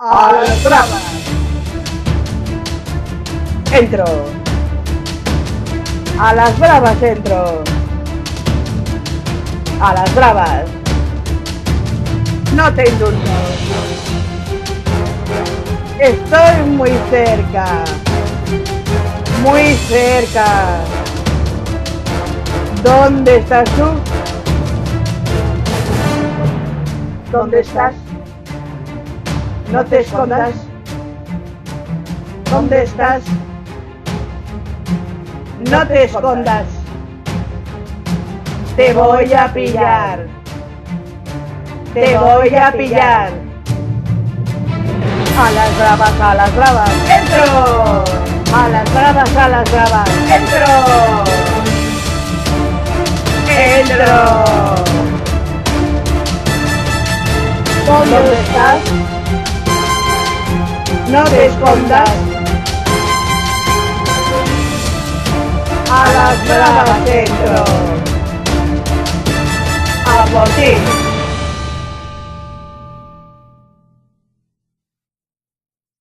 A las bravas. Entro. A las bravas entro. A las bravas. No te indulto. Estoy muy cerca. Muy cerca. ¿Dónde estás tú? ¿Dónde estás? No te escondas. ¿Dónde estás? No te escondas. Te voy a pillar. Te voy a pillar. A las bravas, a las bravas. ¡Entro! A las bravas, a las bravas. ¡Entro! ¡Entro! ¿Dónde estás? No te escondas. A las bravas entro. A por ti.